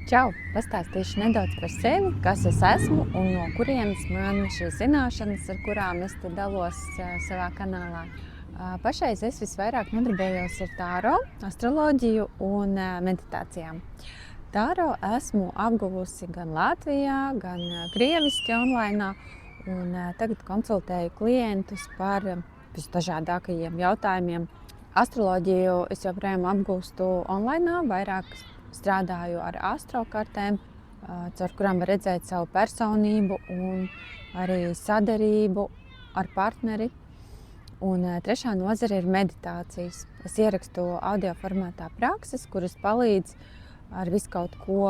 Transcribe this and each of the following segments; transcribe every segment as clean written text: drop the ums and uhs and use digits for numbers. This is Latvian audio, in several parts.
Čau! Pastāstīšu nedaudz par sevi, kas es esmu un no kurienes man šīs zināšanas, ar kurām es te dalos savā kanālā. Pašreiz es visvairāk nodarbējos ar tāro, astroloģiju un meditācijām. Tāro esmu apguvusi gan Latvijā, gan krieviski online, un tagad konsultēju klientus par visdažādākajiem jautājumiem. Astroloģiju es joprojām apgūstu online, vairāk strādāju ar astrokartēm, caur kurām var redzēt savu personību un arī sadarību ar partneri. Un trešā nozare ir meditācijas. Es ierakstu audio formātā prakses, kuras palīdz ar visu kaut ko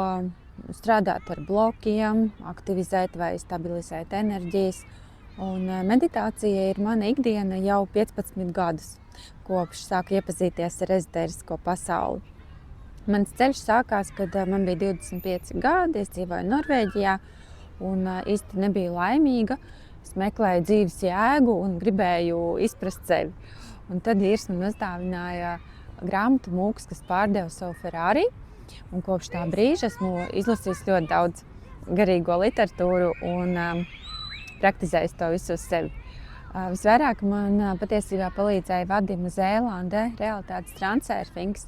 strādāt ar blokiem, aktivizēt vai stabilizēt enerģijas. Un meditācija ir mana ikdiena jau 15 gadus, kopš sāku iepazīties ar ezoterisko pasauli. Mans ceļš sākās, kad man bija 25 gadi, es dzīvoju Norvēģijā un īsti nebiju laimīga. Es meklēju dzīves jēgu un gribēju izprast sevi. Un tad īrs man uzdāvināja grāmatu Mūks, kas pārdeva savu Ferrari. Un kopš tā brīža esmu izlasījis ļoti daudz garīgo literatūru un praktizējis to visu uz sevi. Visvairāk man patiesībā palīdzēja Vadima Zēlande realitātes transurfings,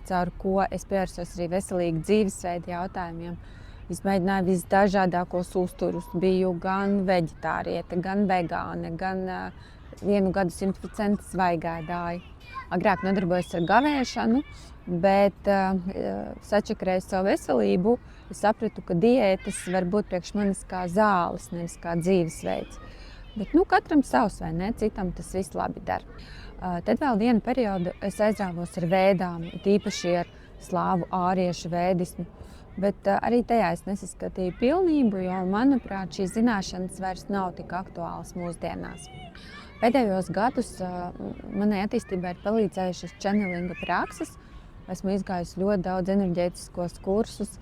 caur ko es pievērsos arī veselīgu dzīvesveidu jautājumiem. Izmēģināju visdažādākos uzturus. Biju gan veģetāriete, gan vegāne, gan vienu gadu 100% svaigēdāja. Agrāk nodarbojos ar gavēšanu, bet sačakarēju savu veselību. Es sapratu, ka diētas var būt priekš manis kā zāles, nevis kā dzīvesveids. Bet katram savs, vai ne? Citam tas viss labi dara. Tad vēl vienu periodu es aizrāvos ar vēdām, tīpaši ar slāvu āriešu vēdismu. Bet arī tajā es nesaskatīju pilnību, jo, manuprāt, šīs zināšanas vairs nav tik aktuālas mūsdienās. Pēdējos gadus manai attīstībai ir palīdzējušas channelinga prakses. Esmu izgājusi ļoti daudz enerģētiskos kursus,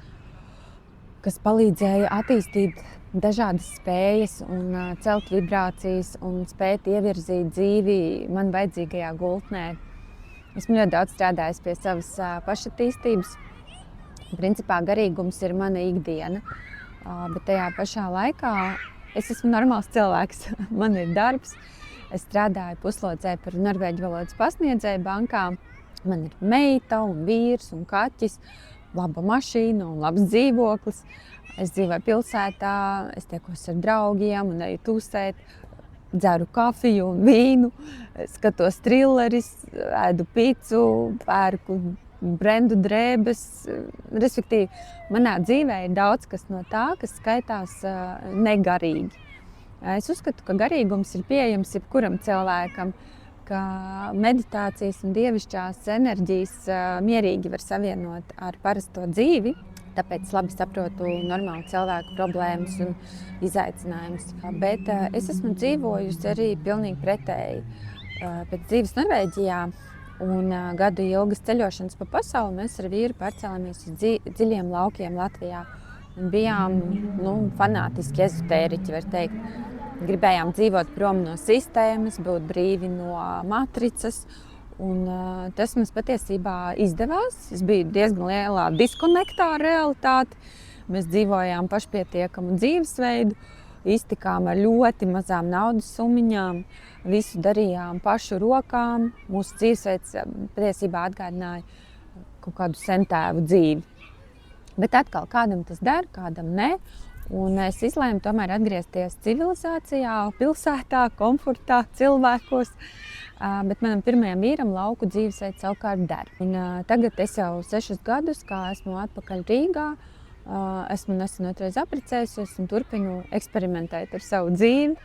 kas palīdzēja attīstīt dažādas spējas un celt vibrācijas un spēt ievirzīt dzīvi man vajadzīgajā gultnē. Esmu ļoti daudz strādājis pie savas pašattīstības. Principā garīgums ir mana ikdiena, bet tajā pašā laikā es esmu normāls cilvēks. Man ir darbs, es strādāju puslodzē par norvēģu valodas pasniedzēju bankā. Man ir meita un vīrs un kaķis, laba mašīna un labs dzīvoklis. Es dzīvoju pilsētā, es tiekos ar draugiem un eju tūsēt, dzeru kafiju un vīnu, skatos trilleris, ēdu picu, pērku brendu drēbes. Respektīvi, manā dzīvē ir daudz kas no tā, kas skaitās negarīgi. Es uzskatu, ka garīgums ir pieejams jebkuram cilvēkam, ka meditācijas un dievišķās enerģijas mierīgi var savienot ar parasto dzīvi. Tāpēc labi saprotu normālu cilvēku problēmas un izaicinājumus. Bet es esmu dzīvojusi arī pilnīgi pretēji. Pēc dzīves Norvēģijā un gadu ilgas ceļošanas pa pasauli mēs ar vīru pārcēlāmies uz dziļiem laukiem Latvijā. Un bijām fanātiski ezotēriķi, var teikt. Gribējām dzīvot prom no sistēmas, būt brīvi no matricas. Un tas mums patiesībā izdevās. Es biju diezgan lielā diskonektā ar realitāti. Mēs dzīvojām pašpietiekamu dzīvesveidu, iztikām ar ļoti mazām naudas summiņām, visu darījām pašu rokām. Mūsu dzīvesveids patiesībā atgādināja kaut kādu sentēvu dzīvi. Bet atkal kādam tas der, kādam ne. Un es izlēmu tomēr atgriezties civilizācijā, pilsētā, komfortā, cilvēkos. Bet manam pirmajam vīram lauku dzīvesveids savukārt der. Un tagad es jau 6 gadus, kā esmu atpakaļ Rīgā, esmu nesen otrais apprecējusies un turpinu eksperimentēt ar savu dzīvi.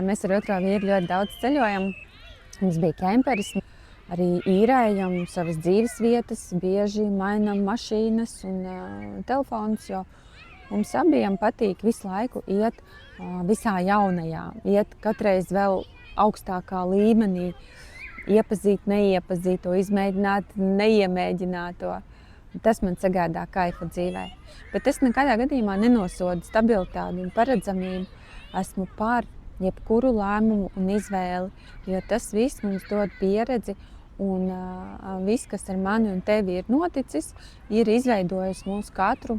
Mēs ar otro vīru ļoti daudz ceļojam. Mums bija kemperis, arī īrējam savas dzīves vietas, bieži mainam mašīnas un telefonus, jo mums abiem patīk visu laiku iet visā jaunajā, iet katreiz vēl augstākā līmenī, iepazīt neiepazīto, izmēģināt neiemēģināto. Tas man sagādā kaifu dzīvē. Bet es nekādā gadījumā nenosodu stabilitāti un paredzamību. Esmu par jebkuru lēmumu un izvēli, jo tas viss mums dod pieredzi un viss, kas ar mani un tevi ir noticis, ir izveidojis mūsu katru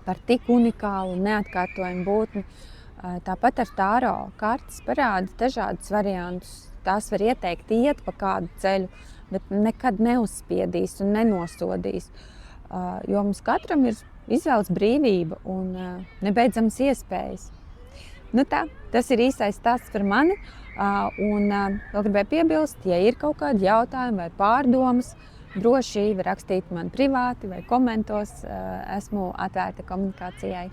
par tik unikālu, neatkārtojumu būtni. Tāpat ar tāro kartes parāda dažādus variantus. Tās var ieteikt iet pa kādu ceļu, bet nekad neuzspiedīs un nenosodīs. Jo mums katram ir izvēles brīvība un nebeidzamas iespējas. Nu tā, tas ir īsais stāsts par mani. Un vēl gribēju piebilst, ja ir kaut kādi jautājumi vai pārdomas, droši var rakstīt man privāti vai komentos. Esmu atvērta komunikācijai.